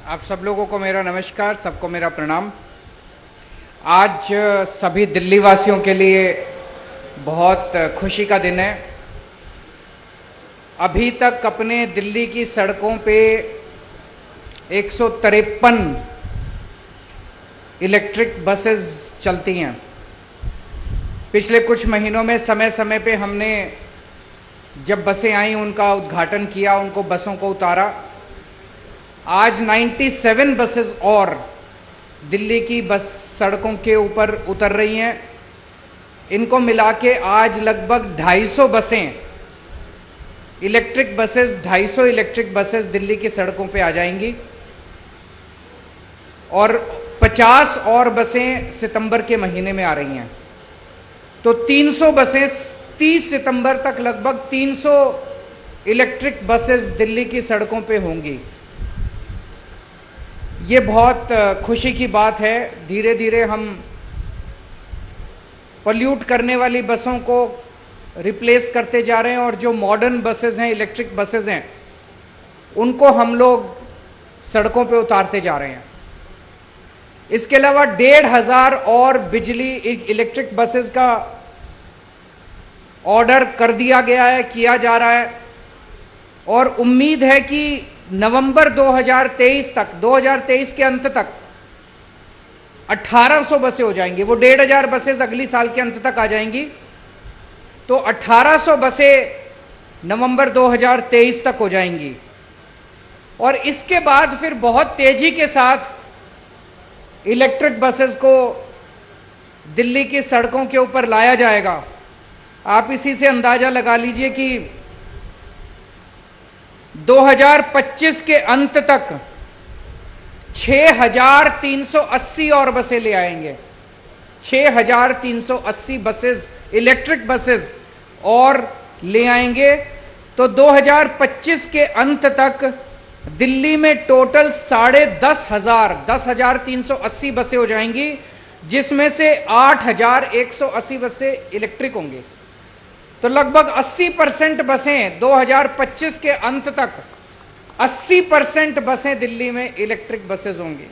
आप सब लोगों को मेरा नमस्कार, सबको मेरा प्रणाम। आज सभी दिल्ली वासियों के लिए बहुत खुशी का दिन है। अभी तक अपने दिल्ली की सड़कों पे 153 इलेक्ट्रिक बसेस चलती हैं। पिछले कुछ महीनों में समय समय पे हमने जब बसें आई उनका उद्घाटन किया, उनको बसों को उतारा। आज 97 बसेस और दिल्ली की बस सड़कों के ऊपर उतर रही हैं। इनको मिला के आज लगभग 250 बसें electric buses 250 electric buses Delhi की सड़कों पे आ जाएंगी और 50 और बसें सितंबर के महीने में आ रही हैं। तो 300 बसें 30 सितंबर तक लगभग 300 इलेक्ट्रिक बसेस दिल्ली की सड़कों पे होंगी। ये बहुत खुशी की बात है। धीरे धीरे हम पोल्यूट करने वाली बसों को रिप्लेस करते जा रहे हैं और जो मॉडर्न बसेस हैं, इलेक्ट्रिक बसेस हैं, उनको हम लोग सड़कों पे उतारते जा रहे हैं। इसके अलावा 1,500 और बिजली इलेक्ट्रिक बसेस का ऑर्डर कर दिया गया है, किया जा रहा है और उम्मीद है कि नवंबर 2023 तक, 2023 के अंत तक 1800 बसें हो जाएंगी। वो 1,500 बसें अगली साल के अंत तक आ जाएंगी, तो 1800 बसें नवंबर 2023 तक हो जाएंगी। और इसके बाद फिर बहुत तेजी के साथ इलेक्ट्रिक बसेस को दिल्ली की सड़कों के ऊपर लाया जाएगा। आप इसी से अंदाजा लगा लीजिए कि 2025 के अंत तक 6,380 और बसें ले आएंगे। 6,380 बसेस, इलेक्ट्रिक बसेस और ले आएंगे। तो 2025 के अंत तक दिल्ली में टोटल 10,380 बसें हो जाएंगी, जिसमें से 8,180 बसें इलेक्ट्रिक होंगी। तो लगभग 80% बसें 2025 के अंत तक 80% बसें दिल्ली में इलेक्ट्रिक बसेस होंगी।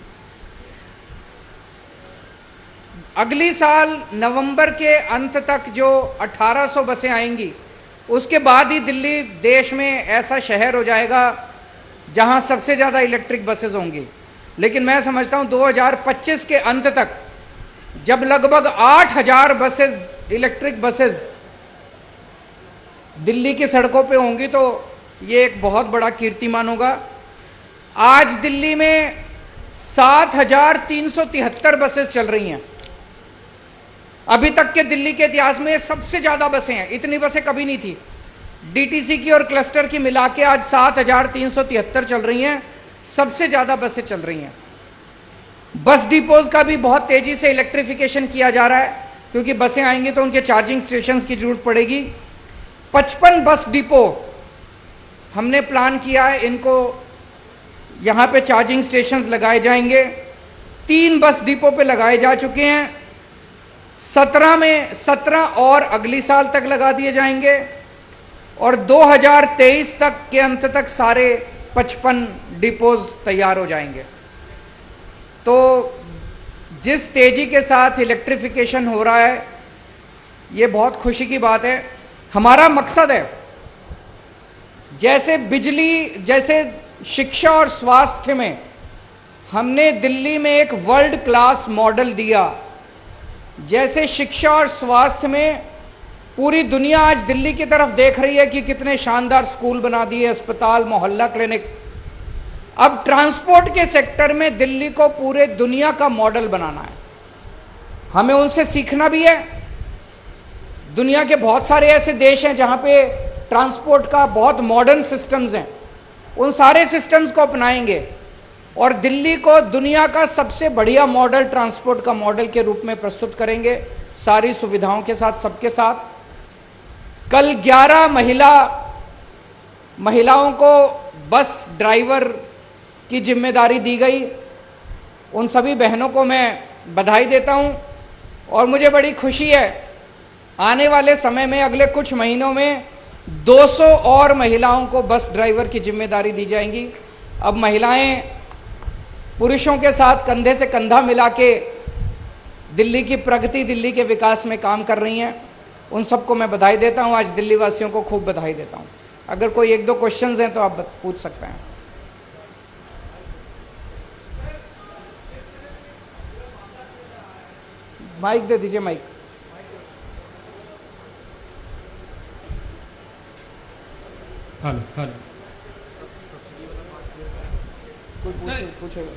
अगली साल नवंबर के अंत तक जो 1800 बसें आएंगी, उसके बाद ही दिल्ली देश में ऐसा शहर हो जाएगा जहां सबसे ज़्यादा इलेक्ट्रिक बसेस होंगी। लेकिन मैं समझता हूं 2025 के अंत तक जब लगभग 8,000 बसेस, इलेक्ट्रिक बसेस दिल्ली की सड़कों पे होंगी, तो ये एक बहुत बड़ा कीर्तिमान होगा। आज दिल्ली में 7,373 बसेस चल रही हैं। अभी तक के दिल्ली के इतिहास में सबसे ज़्यादा बसें हैं। इतनी बसें कभी नहीं थी। डीटीसी की और क्लस्टर की मिला के आज 7,373 चल रही हैं। सबसे ज़्यादा बसें चल रही हैं। बस डिपोज का भी बहुत तेज़ी से इलेक्ट्रिफिकेशन किया जा रहा है, क्योंकि बसें आएंगी तो उनके चार्जिंग स्टेशन की जरूरत पड़ेगी। 55 बस डिपो हमने प्लान किया है, इनको यहाँ पे चार्जिंग स्टेशंस लगाए जाएंगे। 3 बस डिपो पे लगाए जा चुके हैं। 17 और अगली साल तक लगा दिए जाएंगे और 2023 तक के अंत तक सारे 55 डिपोज तैयार हो जाएंगे। तो जिस तेजी के साथ इलेक्ट्रिफिकेशन हो रहा है, ये बहुत खुशी की बात है। हमारा मकसद है, जैसे बिजली, जैसे शिक्षा और स्वास्थ्य में हमने दिल्ली में एक वर्ल्ड क्लास मॉडल दिया, जैसे शिक्षा और स्वास्थ्य में पूरी दुनिया आज दिल्ली की तरफ देख रही है कि कितने शानदार स्कूल बना दिए, अस्पताल, मोहल्ला क्लिनिक। अब ट्रांसपोर्ट के सेक्टर में दिल्ली को पूरे दुनिया का मॉडल बनाना है। हमें उनसे सीखना भी है। दुनिया के बहुत सारे ऐसे देश हैं जहाँ पे ट्रांसपोर्ट का बहुत मॉडर्न सिस्टम्स हैं। उन सारे सिस्टम्स को अपनाएंगे और दिल्ली को दुनिया का सबसे बढ़िया मॉडल, ट्रांसपोर्ट का मॉडल के रूप में प्रस्तुत करेंगे, सारी सुविधाओं के साथ, सबके साथ। कल 11 महिलाओं को बस ड्राइवर की जिम्मेदारी दी गई। उन सभी बहनों को मैं बधाई देता हूं और मुझे बड़ी खुशी है, आने वाले समय में अगले कुछ महीनों में 200 और महिलाओं को बस ड्राइवर की जिम्मेदारी दी जाएंगी। अब महिलाएं पुरुषों के साथ कंधे से कंधा मिला के दिल्ली की प्रगति, दिल्ली के विकास में काम कर रही हैं। उन सबको मैं बधाई देता हूं। आज दिल्ली वासियों को खूब बधाई देता हूं। अगर कोई एक दो क्वेश्चंस हैं तो आप पूछ सकते हैं। माइक दे दीजिए, माइक। हेलो हेलो कोई पूछेगा।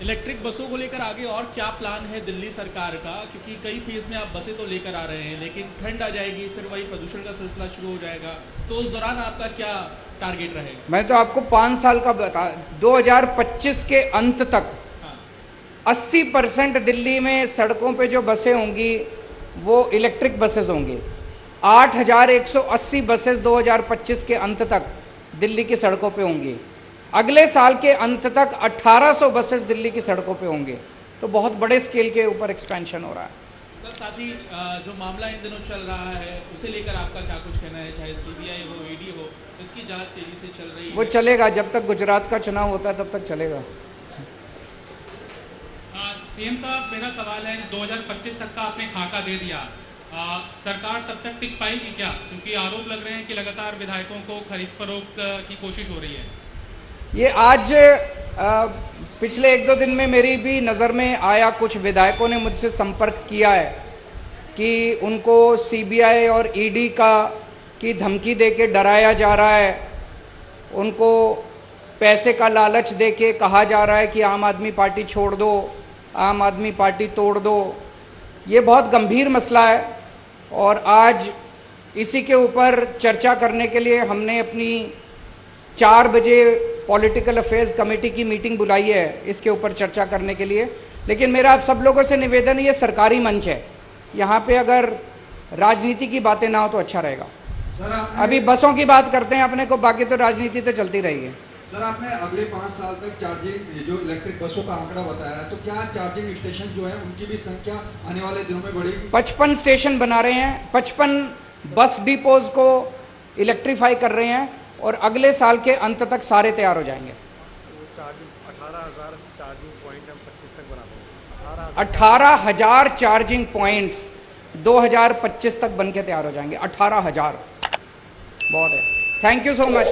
इलेक्ट्रिक बसों को लेकर आगे और क्या प्लान है दिल्ली सरकार का? क्योंकि कई फेज में आप बसें तो लेकर आ रहे हैं, लेकिन ठंड आ जाएगी, फिर वही प्रदूषण का सिलसिला शुरू हो जाएगा, तो उस दौरान आपका क्या टारगेट रहेगा? मैं तो आपको 5 साल का बता, 2025 के अंत तक 80% दिल्ली में सड़कों पे जो बसें होंगी वो इलेक्ट्रिक बसेस होंगी। 8180 बसेस 2025 के अंत तक दिल्ली की सड़कों पे होंगी। अगले साल के अंत तक 1800 बसेस दिल्ली की सड़कों पे होंगे। तो बहुत बड़े स्केल के ऊपर एक्सपेंशन हो रहा है। सर, साथ ही जो मामला इन दिनों चल रहा है उसे लेकर आपका क्या कुछ कहना है? चाहे सीबीआई हो, ईडी हो, इसकी जांच तेजी से चल रही है। वो चलेगा, जब तक गुजरात का चुनाव होता है तब तक चलेगा। सीएम साहब, मेरा सवाल है, 2025 तक का आपने खाका दे दिया, सरकार तब तक टिक पाएगी क्या? क्योंकि आरोप लग रहे हैं कि लगातार विधायकों को खरीद फरोख्त की कोशिश हो रही है। ये आज पिछले 1-2 दिन में मेरी भी नज़र में आया, कुछ विधायकों ने मुझसे संपर्क किया है कि उनको सीबीआई और ईडी की धमकी दे के डराया जा रहा है, उनको पैसे का लालच दे के कहा जा रहा है कि आम आदमी पार्टी छोड़ दो, आम आदमी पार्टी तोड़ दो। ये बहुत गंभीर मसला है और आज इसी के ऊपर चर्चा करने के लिए हमने अपनी 4 बजे पॉलिटिकल अफेयर्स कमेटी की मीटिंग बुलाई है, इसके ऊपर चर्चा करने के लिए। लेकिन मेरा आप सब लोगों से निवेदन है, ये सरकारी मंच है, यहाँ पे अगर राजनीति की बातें ना हो तो अच्छा रहेगा। अभी बसों की बात करते हैं अपने को, बाकी तो राजनीति तो चलती रहेगी। सर, आपने अगले 5 साल तक चार्जिंग जो इलेक्ट्रिक बसों का आंकड़ा बताया है, तो क्या चार्जिंग स्टेशन जो है उनकी भी संख्या आने वाले दिनों में बढ़ेगी? 55 स्टेशन बना रहे हैं, 55 बस डिपोज को इलेक्ट्रीफाई कर रहे हैं और अगले साल के अंत तक सारे तैयार हो जाएंगे। 18,000 चार्जिंग पॉइंट हम 25 तक बना देंगे। 18,000 चार्जिंग पॉइंट्स 2025 तक बन के तैयार हो जाएंगे। 18,000 बहुत है। Thank you so much.